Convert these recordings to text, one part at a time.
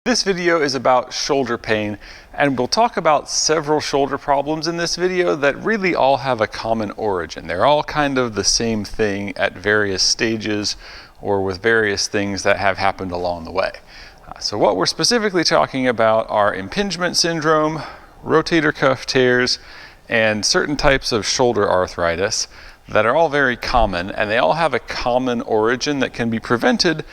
This video is about shoulder pain, and we'll talk about several shoulder problems in this video that really all have a common origin. They're all kind of the same thing at various stages or with various things that have happened along the way. So what we're specifically talking about are impingement syndrome, rotator cuff tears, and certain types of shoulder arthritis that are all very common, and they all have a common origin that can be prevented,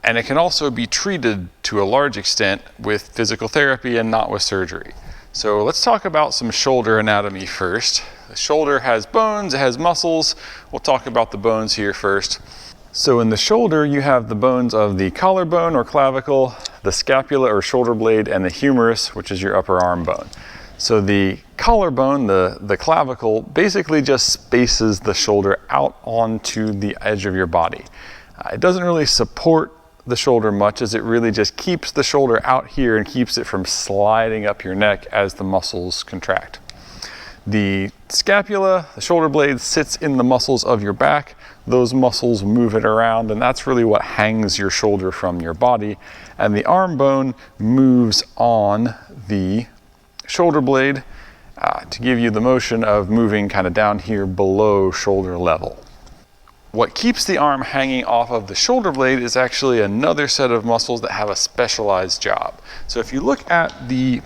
and it can also be treated to a large extent with physical therapy and not with surgery. So let's talk about some shoulder anatomy first. The shoulder has bones, it has muscles. We'll talk about the bones here first. So in the shoulder, you have the bones of the collarbone or clavicle, the scapula or shoulder blade, and the humerus, which is your upper arm bone. So the collarbone, the clavicle, basically just spaces the shoulder out onto the edge of your body. It doesn't really support the shoulder much, as it really just keeps the shoulder out here and keeps it from sliding up your neck as the muscles contract. The scapula, the shoulder blade, sits in the muscles of your back. Those muscles move it around, and that's really what hangs your shoulder from your body. And the arm bone moves on the shoulder blade to give you the motion of moving kind of down here below shoulder level. What keeps the arm hanging off of the shoulder blade is actually another set of muscles that have a specialized job. So if you look at the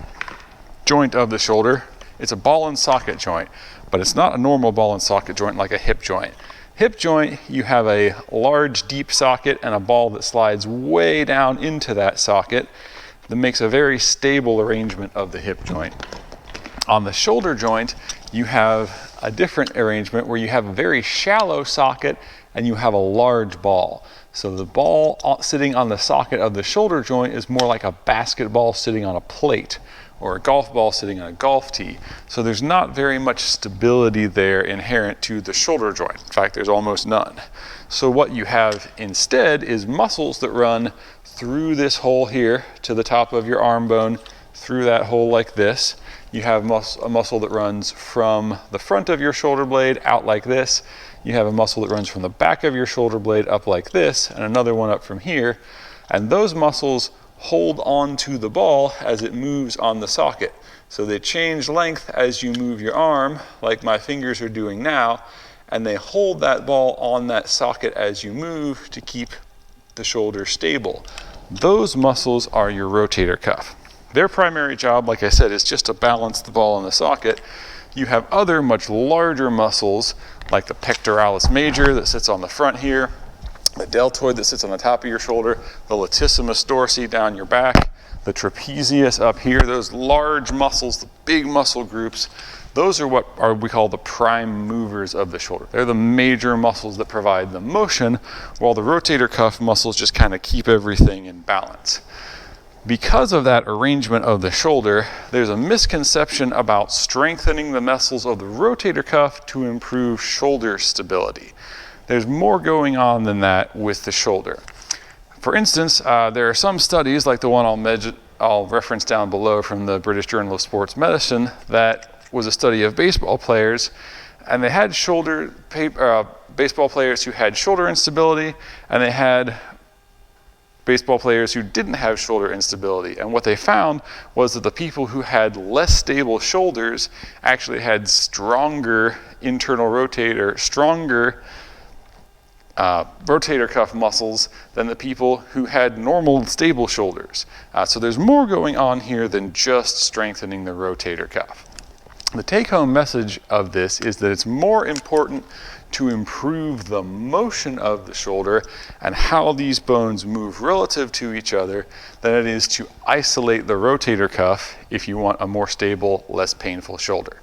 joint of the shoulder, it's a ball and socket joint, but it's not a normal ball and socket joint like a hip joint. Hip joint, you have a large deep socket and a ball that slides way down into that socket that makes a very stable arrangement of the hip joint. On the shoulder joint, you have a different arrangement where you have a very shallow socket and you have a large ball. So the ball sitting on the socket of the shoulder joint is more like a basketball sitting on a plate or a golf ball sitting on a golf tee. So there's not very much stability there inherent to the shoulder joint. In fact, there's almost none. So what you have instead is muscles that run through this hole here to the top of your arm bone, through that hole like this. You have a muscle that runs from the front of your shoulder blade out like this. You have a muscle that runs from the back of your shoulder blade up like this, and another one up from here. And those muscles hold on to the ball as it moves on the socket. So they change length as you move your arm, like my fingers are doing now, and they hold that ball on that socket as you move to keep the shoulder stable. Those muscles are your rotator cuff. Their primary job, like I said, is just to balance the ball in the socket. You have other much larger muscles like the pectoralis major that sits on the front here, the deltoid that sits on the top of your shoulder, the latissimus dorsi down your back, the trapezius up here. Those large muscles, the big muscle groups, those are what we call the prime movers of the shoulder. They're the major muscles that provide the motion, while the rotator cuff muscles just kind of keep everything in balance. Because of that arrangement of the shoulder, there's a misconception about strengthening the muscles of the rotator cuff to improve shoulder stability. There's more going on than that with the shoulder. For instance, there are some studies, like the one I'll reference down below from the British Journal of Sports Medicine, that was a study of baseball players, and they had baseball players who had shoulder instability, and they had baseball players who didn't have shoulder instability. And what they found was that the people who had less stable shoulders actually had stronger rotator cuff muscles than the people who had normal stable shoulders. So there's more going on here than just strengthening the rotator cuff. The take-home message of this is that it's more important to improve the motion of the shoulder and how these bones move relative to each other than it is to isolate the rotator cuff if you want a more stable, less painful shoulder.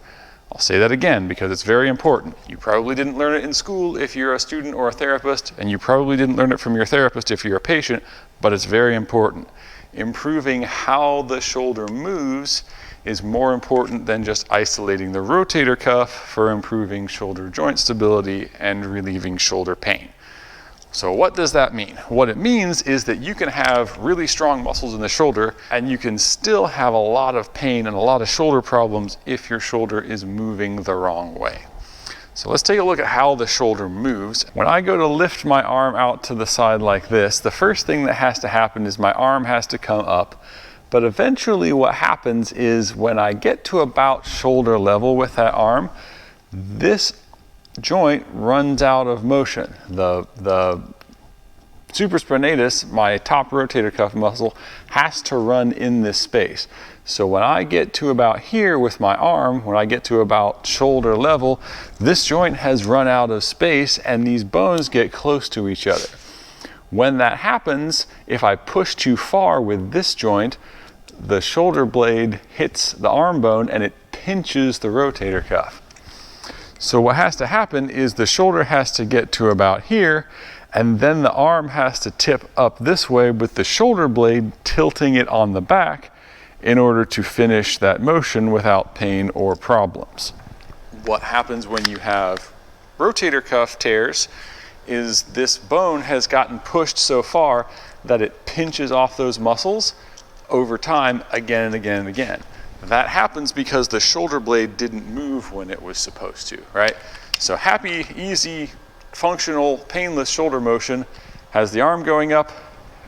I'll say that again because it's very important. You probably didn't learn it in school if you're a student or a therapist, and you probably didn't learn it from your therapist if you're a patient, but it's very important. Improving how the shoulder moves is more important than just isolating the rotator cuff for improving shoulder joint stability and relieving shoulder pain. So what does that mean? What it means is that you can have really strong muscles in the shoulder and you can still have a lot of pain and a lot of shoulder problems if your shoulder is moving the wrong way. So let's take a look at how the shoulder moves. When I go to lift my arm out to the side like this, the first thing that has to happen is my arm has to come up, But eventually what happens is when I get to about shoulder level with that arm, this joint runs out of motion. The supraspinatus, my top rotator cuff muscle, has to run in this space. So when I get to about here with my arm, when I get to about shoulder level, this joint has run out of space and these bones get close to each other. When that happens, if I push too far with this joint, the shoulder blade hits the arm bone and it pinches the rotator cuff. So what has to happen is the shoulder has to get to about here, and then the arm has to tip up this way with the shoulder blade tilting it on the back in order to finish that motion without pain or problems. What happens when you have rotator cuff tears is this bone has gotten pushed so far that it pinches off those muscles over time again and again and again. That happens because the shoulder blade didn't move when it was supposed to, right? So happy, easy, functional, painless shoulder motion has the arm going up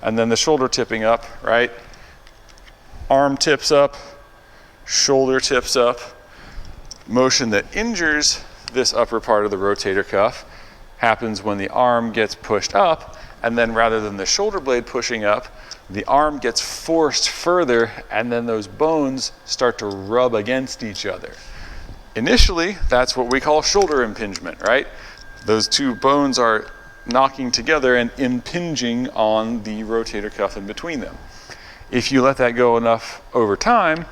and then the shoulder tipping up, right? Arm tips up, shoulder tips up. Motion that injures this upper part of the rotator cuff happens when the arm gets pushed up, and then rather than the shoulder blade pushing up, the arm gets forced further, and then those bones start to rub against each other. Initially, that's what we call shoulder impingement, right? Those two bones are knocking together and impinging on the rotator cuff in between them. If you let that go enough over time,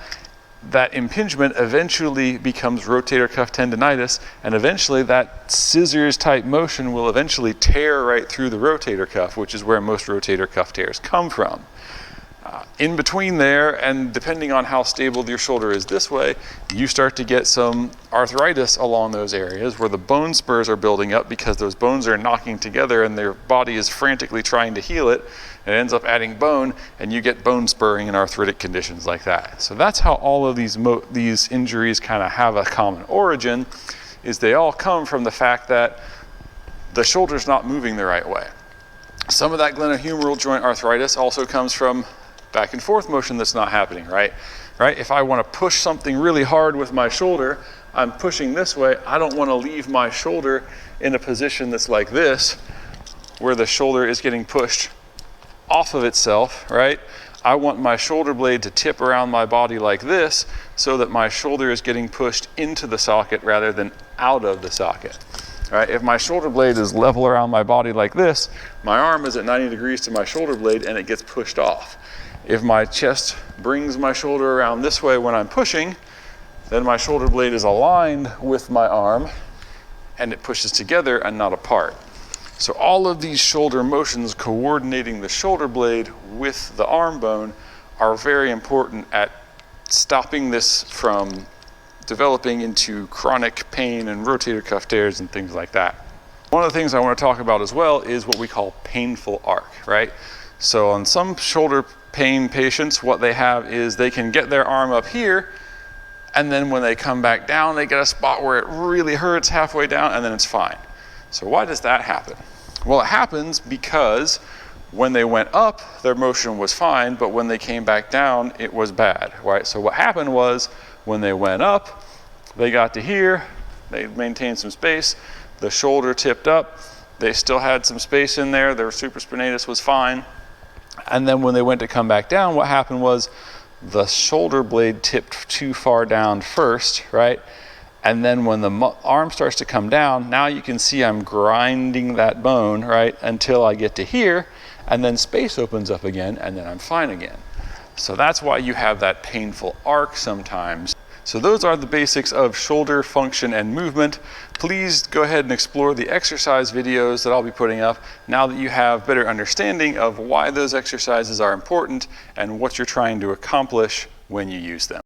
that impingement eventually becomes rotator cuff tendinitis, and eventually that scissors type motion will eventually tear right through the rotator cuff, which is where most rotator cuff tears come from. In between there, and depending on how stable your shoulder is this way, you start to get some arthritis along those areas where the bone spurs are building up because those bones are knocking together and their body is frantically trying to heal it. It ends up adding bone, and you get bone spurring and arthritic conditions like that. So that's how all of these injuries kind of have a common origin, is they all come from the fact that the shoulder's not moving the right way. Some of that glenohumeral joint arthritis also comes from back and forth motion that's not happening, right? If I want to push something really hard with my shoulder, I'm pushing this way. I don't want to leave my shoulder in a position that's like this, where the shoulder is getting pushed off of itself, right? I want my shoulder blade to tip around my body like this so that my shoulder is getting pushed into the socket rather than out of the socket. Right? If my shoulder blade is level around my body like this, my arm is at 90 degrees to my shoulder blade and it gets pushed off. If my chest brings my shoulder around this way when I'm pushing, then my shoulder blade is aligned with my arm and it pushes together and not apart. So all of these shoulder motions coordinating the shoulder blade with the arm bone are very important at stopping this from developing into chronic pain and rotator cuff tears and things like that. One of the things I want to talk about as well is what we call painful arc, right? So on some shoulder pain patients, what they have is they can get their arm up here, and then when they come back down, they get a spot where it really hurts halfway down, and then it's fine. So why does that happen? Well, it happens because when they went up, their motion was fine, but when they came back down, it was bad, right? So what happened was when they went up, they got to here, they maintained some space, the shoulder tipped up, they still had some space in there, their supraspinatus was fine. And then when they went to come back down, what happened was the shoulder blade tipped too far down first, right? And then when the arm starts to come down, now you can see I'm grinding that bone, right, until I get to here, and then space opens up again, and then I'm fine again. So that's why you have that painful arc sometimes. So those are the basics of shoulder function and movement. Please go ahead and explore the exercise videos that I'll be putting up now that you have better understanding of why those exercises are important and what you're trying to accomplish when you use them.